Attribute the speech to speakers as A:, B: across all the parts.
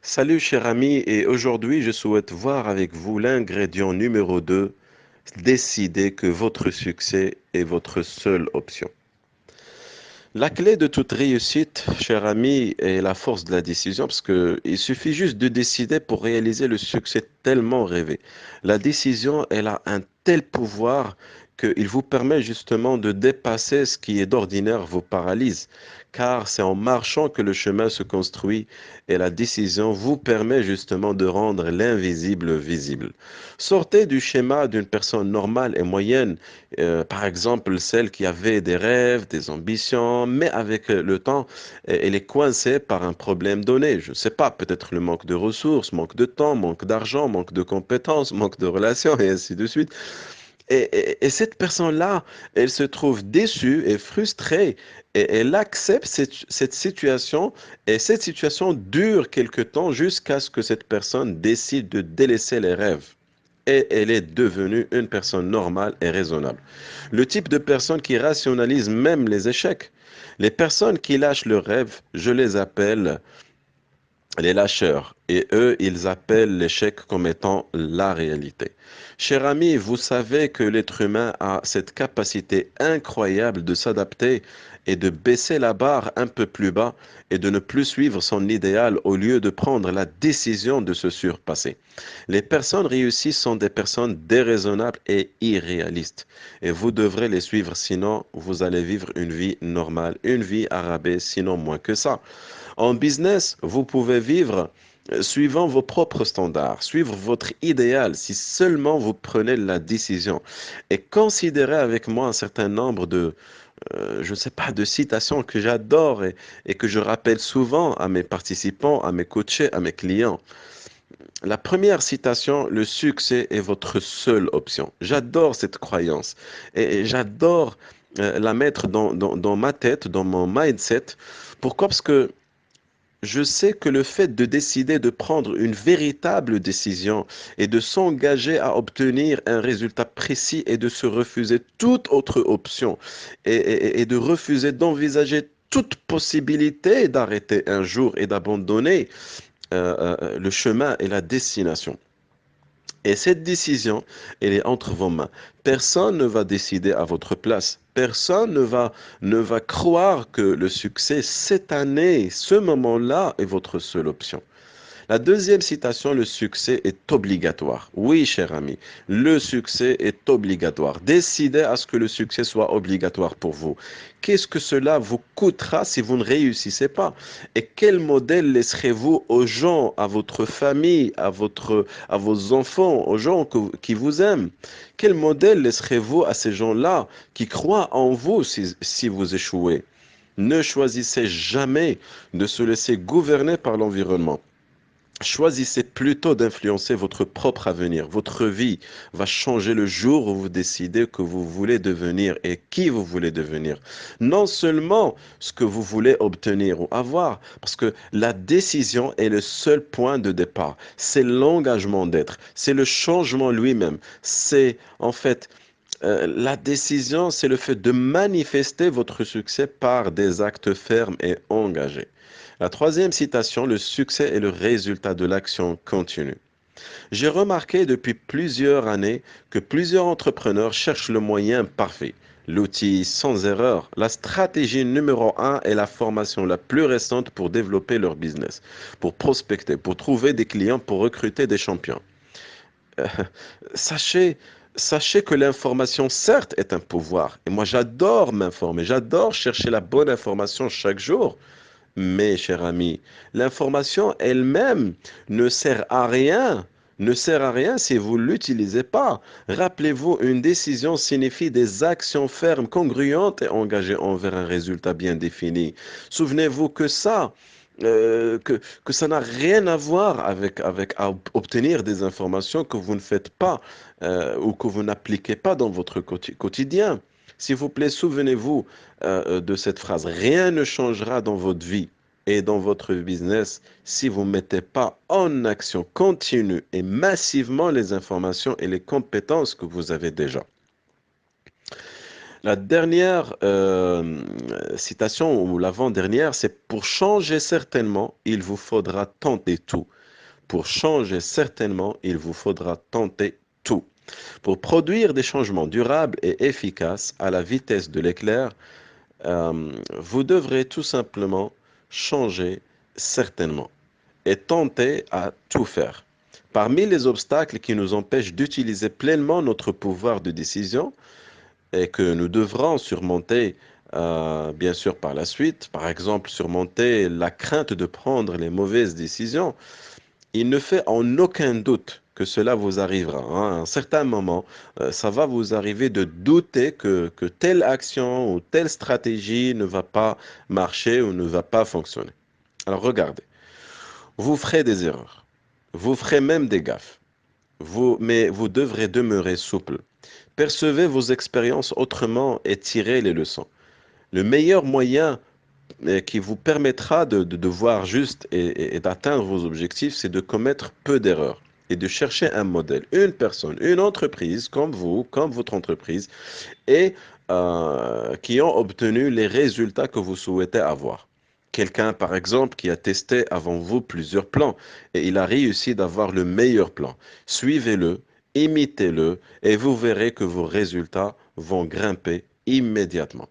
A: Salut cher ami, et aujourd'hui je souhaite voir avec vous l'ingrédient numéro 2. Décidez que votre succès est votre seule option. La clé de toute réussite, cher ami, est la force de la décision, parce que il suffit juste de décider pour réaliser le succès tellement rêvé. La décision, elle a un tel pouvoir qu'il vous permet justement de dépasser ce qui est d'ordinaire vous paralyse, car c'est en marchant que le chemin se construit et la décision vous permet justement de rendre l'invisible visible. Sortez du schéma d'une personne normale et moyenne, par exemple, celle qui avait des rêves, des ambitions, mais avec le temps, elle est coincée par un problème donné. Je ne sais pas, peut-être le manque de ressources, manque de temps, manque d'argent, manque de compétences, manque de relations, et ainsi de suite. Et cette personne-là, elle se trouve déçue et frustrée, et elle accepte cette situation, et cette situation dure quelque temps jusqu'à ce que cette personne décide de délaisser les rêves. Et elle est devenue une personne normale et raisonnable. Le type de personne qui rationalise même les échecs. Les personnes qui lâchent leurs rêves, je les appelle les lâcheurs. Et eux, ils appellent l'échec comme étant la réalité. Cher ami, vous savez que l'être humain a cette capacité incroyable de s'adapter et de baisser la barre un peu plus bas et de ne plus suivre son idéal au lieu de prendre la décision de se surpasser. Les personnes réussies sont des personnes déraisonnables et irréalistes. Et vous devrez les suivre, sinon vous allez vivre une vie normale, une vie arabée, sinon moins que ça. En business, vous pouvez vivre suivant vos propres standards, suivre votre idéal si seulement vous prenez la décision. Et considérez avec moi un certain nombre de, je ne sais pas, de citations que j'adore et que je rappelle souvent à mes participants, à mes coachés, à mes clients. La première citation, le succès est votre seule option. J'adore cette croyance et j'adore la mettre dans ma tête, dans mon mindset. Pourquoi? Parce que je sais que le fait de décider de prendre une véritable décision et de s'engager à obtenir un résultat précis et de se refuser toute autre option et de refuser d'envisager toute possibilité d'arrêter un jour et d'abandonner le chemin et la destination. Et cette décision, elle est entre vos mains. Personne ne va décider à votre place. Personne ne va croire que le succès cette année, ce moment-là, est votre seule option. La deuxième citation, le succès est obligatoire. Oui, cher ami, le succès est obligatoire. Décidez à ce que le succès soit obligatoire pour vous. Qu'est-ce que cela vous coûtera si vous ne réussissez pas? Et quel modèle laisserez-vous aux gens, à votre famille, à vos enfants, aux gens qui vous aiment? Quel modèle laisserez-vous à ces gens-là qui croient en vous si vous échouez? Ne choisissez jamais de se laisser gouverner par l'environnement. Choisissez plutôt d'influencer votre propre avenir. Votre vie va changer le jour où vous décidez que vous voulez devenir et qui vous voulez devenir. Non seulement ce que vous voulez obtenir ou avoir, parce que la décision est le seul point de départ. C'est l'engagement d'être, c'est le changement lui-même. C'est en fait la décision, c'est le fait de manifester votre succès par des actes fermes et engagés. La troisième citation, le succès est le résultat de l'action continue. J'ai remarqué depuis plusieurs années que plusieurs entrepreneurs cherchent le moyen parfait, l'outil sans erreur. La stratégie numéro un est la formation la plus récente pour développer leur business, pour prospecter, pour trouver des clients, pour recruter des champions. Euh, sachez, sachez que l'information, certes, est un pouvoir. Et moi, j'adore m'informer, j'adore chercher la bonne information chaque jour. Mais, cher ami, l'information elle-même ne sert à rien. Ne sert à rien si vous ne l'utilisez pas. Rappelez-vous, une décision signifie des actions fermes, congruentes et engagées envers un résultat bien défini. Souvenez-vous que que ça n'a rien à voir avec obtenir des informations que vous ne faites pas ou que vous n'appliquez pas dans votre quotidien. S'il vous plaît, souvenez-vous de cette phrase. Rien ne changera dans votre vie et dans votre business si vous ne mettez pas en action continue et massivement les informations et les compétences que vous avez déjà. La dernière citation, ou l'avant-dernière, c'est pour changer certainement, il vous faudra tenter tout. Pour changer certainement, il vous faudra tenter tout. Pour produire des changements durables et efficaces à la vitesse de l'éclair, vous devrez tout simplement changer certainement et tenter à tout faire. Parmi les obstacles qui nous empêchent d'utiliser pleinement notre pouvoir de décision et que nous devrons surmonter, bien sûr, par la suite, par exemple, surmonter la crainte de prendre les mauvaises décisions, il ne fait en aucun doute que cela vous arrivera, hein. À un certain moment, ça va vous arriver de douter que telle action ou telle stratégie ne va pas marcher ou ne va pas fonctionner. Alors regardez, vous ferez des erreurs, vous ferez même des gaffes, mais vous devrez demeurer souple. Percevez vos expériences autrement et tirez les leçons. Le meilleur moyen qui vous permettra de voir juste et d'atteindre vos objectifs, c'est de commettre peu d'erreurs et de chercher un modèle, une personne, une entreprise comme vous, comme votre entreprise, et qui ont obtenu les résultats que vous souhaitez avoir. Quelqu'un, par exemple, qui a testé avant vous plusieurs plans et il a réussi d'avoir le meilleur plan. Suivez-le, imitez-le et vous verrez que vos résultats vont grimper immédiatement.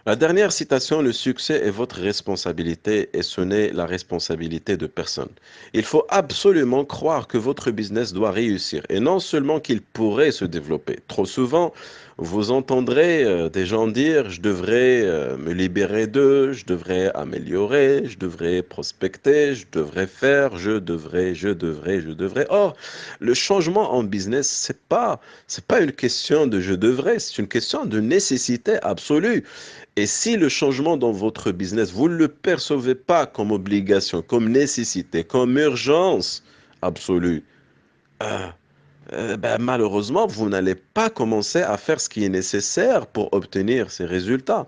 A: La dernière citation, le succès est votre responsabilité et ce n'est la responsabilité de personne. Il faut absolument croire que votre business doit réussir et non seulement qu'il pourrait se développer. Trop souvent, vous entendrez des gens dire, je devrais me libérer d'eux, je devrais améliorer, je devrais prospecter, je devrais faire, je devrais. Or, le changement en business, c'est pas une question de je devrais, c'est une question de nécessité absolue. Et si le changement dans votre business, vous ne le percevez pas comme obligation, comme nécessité, comme urgence absolue, euh, ben, malheureusement, vous n'allez pas commencer à faire ce qui est nécessaire pour obtenir ces résultats.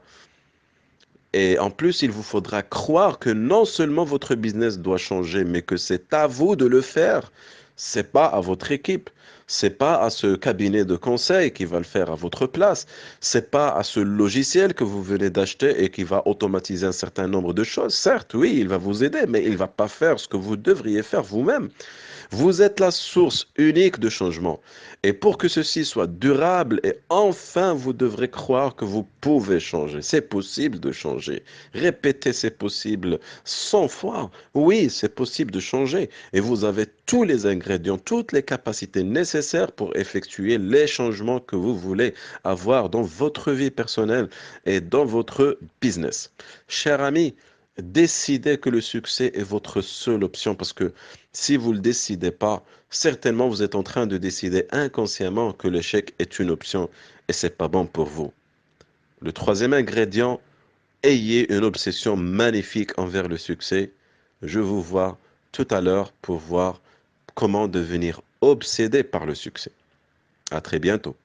A: Et en plus, il vous faudra croire que non seulement votre business doit changer, mais que c'est à vous de le faire. C'est pas à votre équipe. C'est pas à ce cabinet de conseil qui va le faire à votre place. C'est pas à ce logiciel que vous venez d'acheter et qui va automatiser un certain nombre de choses. Certes, oui, il va vous aider, mais il va pas faire ce que vous devriez faire vous-même. Vous êtes la source unique de changement. Et pour que ceci soit durable, et enfin, vous devrez croire que vous pouvez changer. C'est possible de changer. Répétez, c'est possible 100 fois. Oui, c'est possible de changer. Et vous avez tous les ingrédients, toutes les capacités nécessaires pour effectuer les changements que vous voulez avoir dans votre vie personnelle et dans votre business. Cher ami, décidez que le succès est votre seule option parce que si vous ne le décidez pas, certainement vous êtes en train de décider inconsciemment que l'échec est une option et c'est pas bon pour vous. Le troisième ingrédient, ayez une obsession magnifique envers le succès. Je vous vois tout à l'heure pour voir comment devenir obsédé par le succès. À très bientôt.